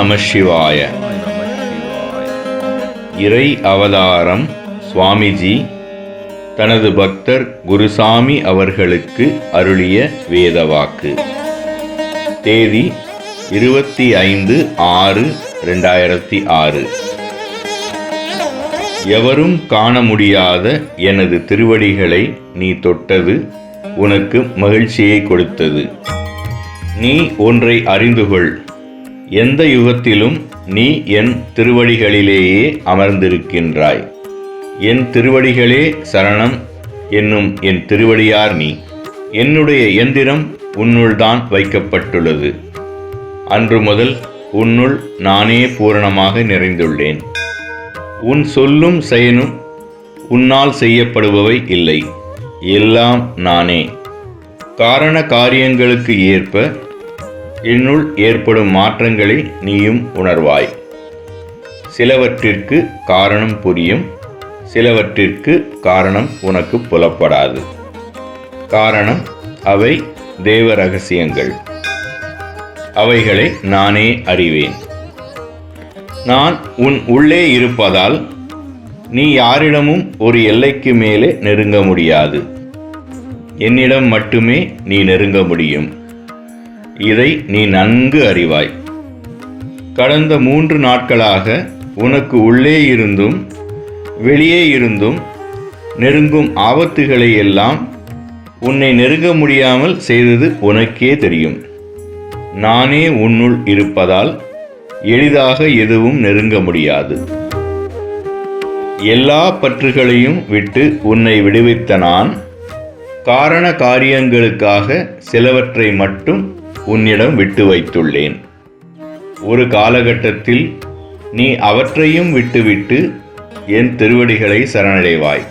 நம சிவாய. இறை அவதாரம் சுவாமிஜி தனது பக்தர் குருசாமி அவர்களுக்கு அருளிய வேதவாக்கு. தேதி 25/6/2006. எவரும் காண முடியாத எனது திருவடிகளை நீ தொட்டது உனக்கு மகிழ்ச்சியை கொடுத்தது. நீ ஒன்றை அறிந்து கொள், எந்த யுகத்திலும் நீ என் திருவடிகளிலேயே அமர்ந்திருக்கின்றாய். என் திருவடிகளே சரணம் என்னும் என் திருவடியார் நீ. என்னுடைய எந்திரம் உன்னுள்தான் வைக்கப்பட்டுள்ளது. அன்று முதல் உன்னுள் நானே பூரணமாக நிறைந்துள்ளேன். உன் சொல்லும் செயலும் உன்னால் செய்யப்படுபவை இல்லை, எல்லாம் நானே. காரண காரியங்களுக்கு ஏற்ப என்னுள் ஏற்படும் மாற்றங்களை நீயும் உணர்வாய். சிலவற்றிற்கு காரணம் புரியும், சிலவற்றிற்கு காரணம் உனக்கு புலப்படாது. காரணம் அவை தேவ ரகசியங்கள். அவைகளை நானே அறிவேன். நான் உன் உள்ளே இருப்பதால் நீ யாரிடமும் ஒரு எல்லைக்கு மேலே நெருங்க முடியாது. என்னிடம் மட்டுமே நீ நெருங்க முடியும். இதை நீ நன்கு அறிவாய். கடந்த 3 நாட்களாக உனக்கு உள்ளே இருந்தும் வெளியே இருந்தும் நெருங்கும் ஆபத்துகளை எல்லாம் உன்னை நெருங்க முடியாமல் செய்தது உனக்கே தெரியும். நானே உன்னுள் இருப்பதால் எளிதாக எதுவும் நெருங்க முடியாது. எல்லா பற்றுகளையும் விட்டு உன்னை விடுவித்த நான் காரண காரியங்களுக்காக சிலவற்றை மட்டும் உன்னிடம் விட்டு வைத்துள்ளேன். ஒரு காலகட்டத்தில் நீ அவற்றையும் விட்டுவிட்டு என் திருவடிகளை சரணடைவாய்.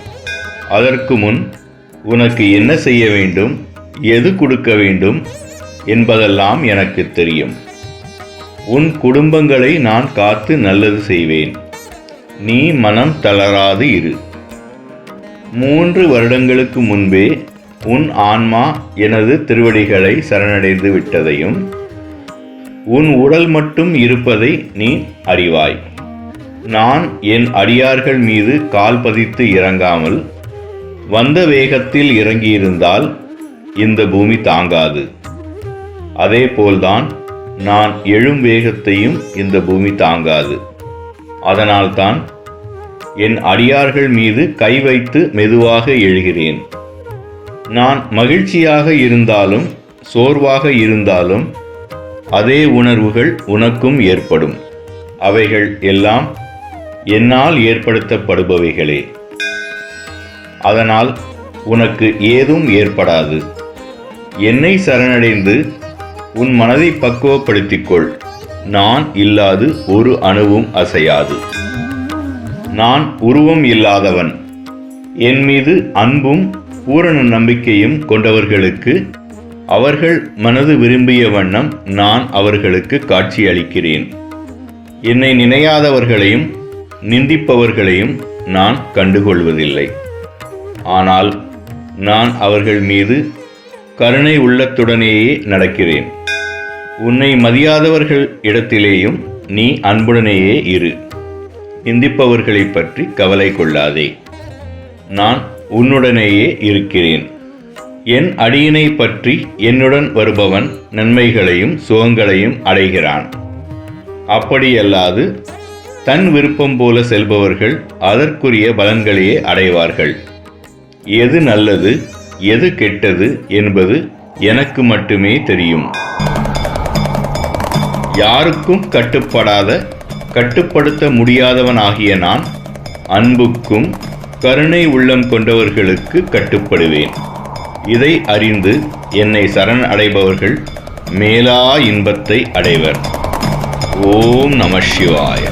அதற்கு முன் உனக்கு என்ன செய்ய வேண்டும், எது கொடுக்க வேண்டும் என்பதெல்லாம் எனக்கு தெரியும். உன் குடும்பங்களை நான் காத்து நல்லது செய்வேன். நீ மனம் தளராது இரு. 3 வருடங்களுக்கு முன்பே உன் ஆன்மா எனது திருவடிகளை சரணடைந்து விட்டதையும் உன் உடல் மட்டும் இருப்பதை நீ அறிவாய். நான் என் அடியார்கள் மீது கால் பதித்து இறங்காமல் வந்த வேகத்தில் இறங்கியிருந்தால் இந்த பூமி தாங்காது. அதேபோல்தான் நான் எழும் வேகத்தையும் இந்த பூமி தாங்காது. அதனால்தான் என் அடியார்கள் மீது கை வைத்து மெதுவாக எழுகிறேன். நான் மகிழ்ச்சியாக இருந்தாலும் சோர்வாக இருந்தாலும் அதே உணர்வுகள் உனக்கும் ஏற்படும். அவைகள் எல்லாம் என்னால் ஏற்படுத்தப்படுபவைகளே. அதனால் உனக்கு ஏதும் ஏற்படாது. என்னை சரணடைந்து உன் மனதை பக்குவப்படுத்திக்கொள். நான் இல்லாது ஒரு அணுவும் அசையாது. நான் உருவம் இல்லாதவன். என் மீது அன்பும் பூரண நம்பிக்கையும் கொண்டவர்களுக்கு அவர்கள் மனது விரும்பிய வண்ணம் நான் அவர்களுக்கு காட்சி அளிக்கிறேன். என்னை நினையாதவர்களையும் நிந்திப்பவர்களையும் நான் கண்டுகொள்வதில்லை. ஆனால் நான் அவர்கள் மீது கருணை உள்ளத்துடனேயே நடக்கிறேன். உன்னை மதியாதவர்கள் இடத்திலேயும் நீ அன்புடனேயே இரு. நிந்திப்பவர்களை பற்றி கவலை கொள்ளாதே. நான் உன்னுடனேயே இருக்கிறேன். என் அடியினை பற்றி என்னுடன் வருபவன் நன்மைகளையும் சுகங்களையும் அடைகிறான். அப்படியல்லாது தன் விருப்பம் போல செல்பவர்கள் அதற்குரிய பலன்களையே அடைவார்கள். எது நல்லது எது கெட்டது என்பது எனக்கு மட்டுமே தெரியும். யாருக்கும் கட்டுப்படாத கட்டுப்படுத்த முடியாதவனாகிய நான் அன்புக்கும் கருணை உள்ளம் கொண்டவர்களுக்கு கட்டுப்படுவேன். இதை அறிந்து என்னை சரண் அடைபவர்கள் மேலா இன்பத்தை அடைவர். ஓம் நம சிவாய.